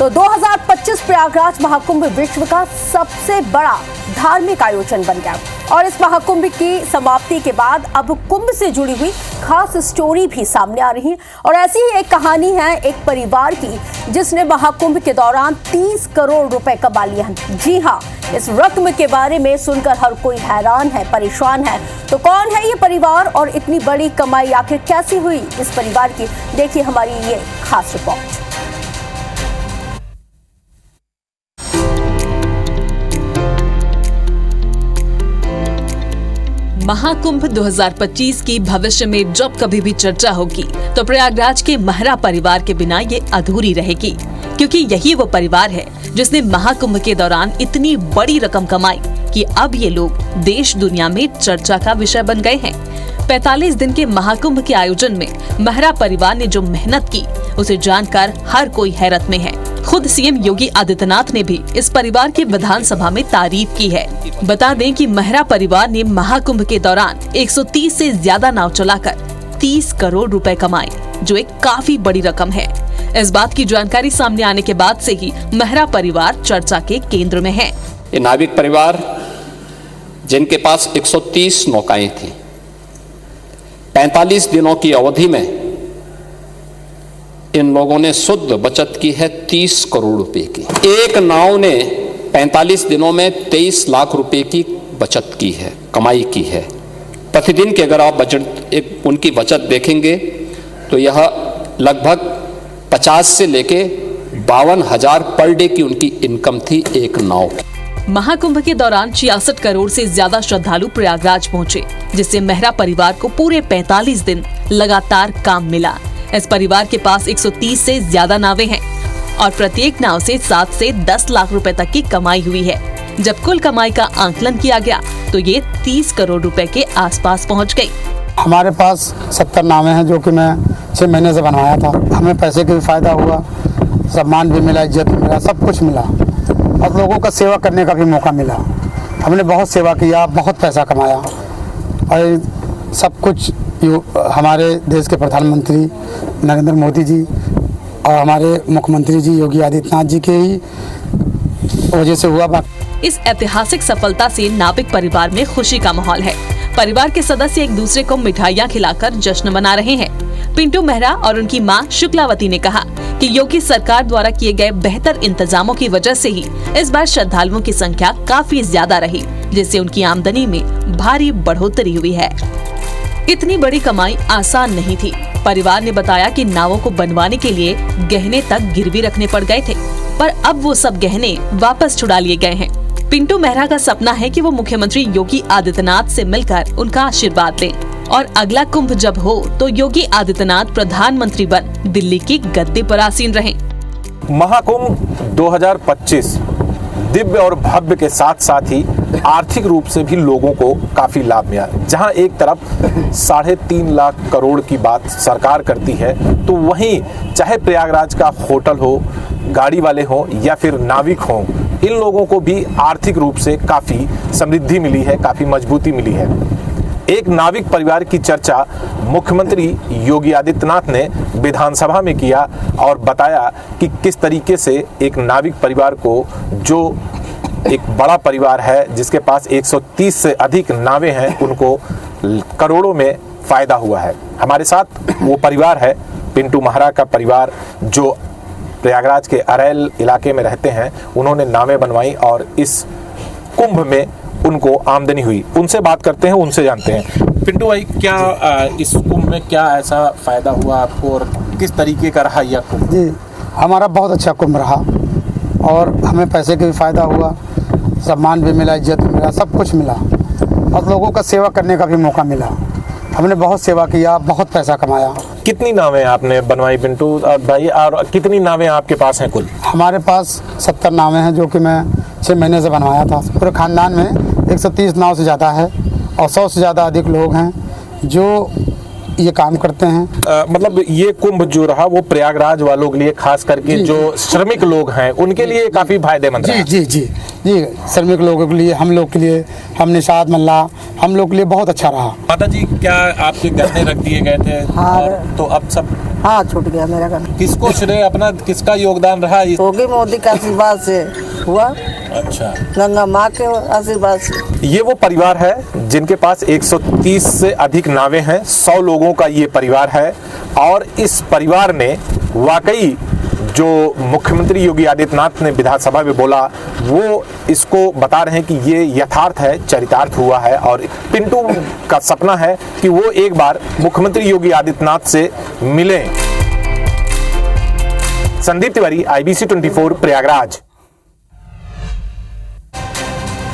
तो 2025 प्रयागराज महाकुंभ विश्व का सबसे बड़ा धार्मिक आयोजन बन गया और इस महाकुंभ की समाप्ति के बाद अब कुंभ से जुड़ी हुई खास स्टोरी भी सामने आ रही है। और ऐसी ही एक कहानी है एक परिवार की जिसने महाकुंभ के दौरान 30 करोड़ रुपए कमा लिए हैं। जी हाँ, इस रकम के बारे में सुनकर हर कोई हैरान है, परेशान है। तो कौन है ये परिवार और इतनी बड़ी कमाई आखिर कैसी हुई इस परिवार की, देखिए हमारी ये खास रिपोर्ट। महाकुंभ 2025 की भविष्य में जब कभी भी चर्चा होगी तो प्रयागराज के महरा परिवार के बिना ये अधूरी रहेगी, क्योंकि यही वो परिवार है जिसने महाकुंभ के दौरान इतनी बड़ी रकम कमाई कि अब ये लोग देश दुनिया में चर्चा का विषय बन गए हैं। 45 दिन के महाकुंभ के आयोजन में महरा परिवार ने जो मेहनत की उसे जानकर हर कोई हैरत में है। खुद सीएम योगी आदित्यनाथ ने भी इस परिवार की विधानसभा में तारीफ की है। बता दें कि महरा परिवार ने महाकुंभ के दौरान 130 से ज्यादा नाव चलाकर 30 करोड़ रुपए कमाए, जो एक काफी बड़ी रकम है। इस बात की जानकारी सामने आने के बाद से ही महरा परिवार चर्चा के केंद्र में है। ये नाविक परिवार जिनके पास 130 नौकाएं थी, 45 दिनों की अवधि में इन लोगों ने शुद्ध बचत की है 30 करोड़ रुपए की। एक नाव ने 45 दिनों में 23 लाख रुपए की बचत की है, कमाई की है। प्रतिदिन की अगर आप उनकी बचत देखेंगे तो यह लगभग 50 से लेके 52,000 पर डे की उनकी इनकम थी एक नाव की। महाकुंभ के दौरान 66 करोड़ से ज्यादा श्रद्धालु प्रयागराज पहुंचे, जिससे महरा परिवार को पूरे 45 दिन लगातार काम मिला। इस परिवार के पास 130 से ज्यादा नावें हैं और प्रत्येक नाव से 7 से 10 लाख रुपए तक की कमाई हुई है। जब कुल कमाई का आंकलन किया गया तो ये 30 करोड़ रुपए के आसपास पहुंच गई। हमारे पास 70 नावें हैं जो कि मैं 6 महीने से बनवाया था। हमें पैसे का भी फायदा हुआ, सम्मान भी मिला, इज्जत भी मिला, सब कुछ मिला और लोगों का सेवा करने का भी मौका मिला। हमने बहुत सेवा किया, बहुत पैसा कमाया और सब कुछ हमारे देश के प्रधानमंत्री नरेंद्र मोदी जी और हमारे मुख्यमंत्री जी योगी आदित्यनाथ जी के ही वजह से हुआ। इस ऐतिहासिक सफलता से नाविक परिवार में खुशी का माहौल है। परिवार के सदस्य एक दूसरे को मिठाइयाँ खिलाकर जश्न मना रहे हैं। पिंटू मेहरा और उनकी मां शुक्लावती ने कहा कि योगी सरकार द्वारा किए गए बेहतर इंतजामों की वजह से ही इस बार श्रद्धालुओं की संख्या काफी ज्यादा रही, जिससे उनकी आमदनी में भारी बढ़ोतरी हुई है। इतनी बड़ी कमाई आसान नहीं थी। परिवार ने बताया कि नावों को बनवाने के लिए गहने तक गिरवी रखने पड़ गए थे, पर अब वो सब गहने वापस छुड़ा लिए गए हैं। पिंटू मेहरा का सपना है कि वो मुख्यमंत्री योगी आदित्यनाथ से मिलकर उनका आशीर्वाद लें और अगला कुंभ जब हो तो योगी आदित्यनाथ प्रधानमंत्री बन दिल्ली की गद्दी पर आसीन रहें। महाकुंभ 2025 दिव्य और भव्य के साथ साथ ही आर्थिक रूप से भी लोगों को काफी लाभ मिला। जहां एक तरफ 3.5 लाख करोड़ की बात सरकार करती है, तो वहीं चाहे प्रयागराज का होटल हो, गाड़ी वाले हो या फिर नाविक हो, इन लोगों को भी आर्थिक रूप से काफी समृद्धि मिली है, काफी मजबूती मिली है। एक नाविक परिवार की चर्चा मुख्यमंत्री योगी आदित्यनाथ ने विधानसभा में किया और बताया कि किस तरीके से एक नाविक परिवार को, जो एक बड़ा परिवार है जिसके पास 130 से अधिक नावें हैं, उनको करोड़ों में फायदा हुआ है। हमारे साथ वो परिवार है पिंटू मेहरा का परिवार, जो प्रयागराज के अरैल इलाके में रहते हैं। उन्होंने नावें बनवाई और इस कुंभ में उनको आमदनी हुई। उनसे बात करते हैं, उनसे जानते हैं। पिंटू भाई, क्या इस कुंभ में क्या ऐसा फायदा हुआ आपको और किस तरीके का रहा यह कुंभ? जी, हमारा बहुत अच्छा कुंभ रहा और हमें पैसे का भी फायदा हुआ, सम्मान भी मिला, इज्जत भी मिला, सब कुछ मिला और लोगों का सेवा करने का भी मौका मिला। हमने बहुत सेवा किया, बहुत पैसा कमाया। कितनी नावें आपने बनवाई पिंटू भाई, और कितनी नावें आपके पास हैं कुल? हमारे पास 70 नावें हैं जो कि मैं 6 महीने से बनवाया था। पूरे खानदान में 130 नाव से ज़्यादा है और 100 से ज़्यादा अधिक लोग हैं जो ये काम करते हैं। मतलब ये कुंभ जो रहा वो प्रयागराज वालों के लिए, खास करके जो श्रमिक लोग हैं, उनके लिए काफी फायदेमंद रहा। जी जी जी। जी श्रमिक लोगों के लिए, हम लोग के लिए, हम निषाद मल्ला, हम लोग के लिए बहुत अच्छा रहा। माता जी, क्या आपके गन्ने रख दिए गए थे? हाँ। और तो अब सब हाँ, छूट गया मेरा गन्ना। किसको श्रेय, अपना किसका योगदान रहा इस? होगी मोदी का आशीर्वाद से हुआ, अच्छा, गंगा माँ के आशीर्वाद से। ये वो परिवार है जिनके पास 130 से अधिक नावें हैं। 100 लोगों का ये परिवार है और इस परिवार ने वाकई जो मुख्यमंत्री योगी आदित्यनाथ ने विधानसभा में बोला, वो इसको बता रहे हैं कि ये यथार्थ है, चरितार्थ हुआ है। और पिंटू का सपना है कि वो एक बार मुख्यमंत्री योगी आदित्यनाथ से मिलें। संदीप तिवारी, IBC 24, प्रयागराज।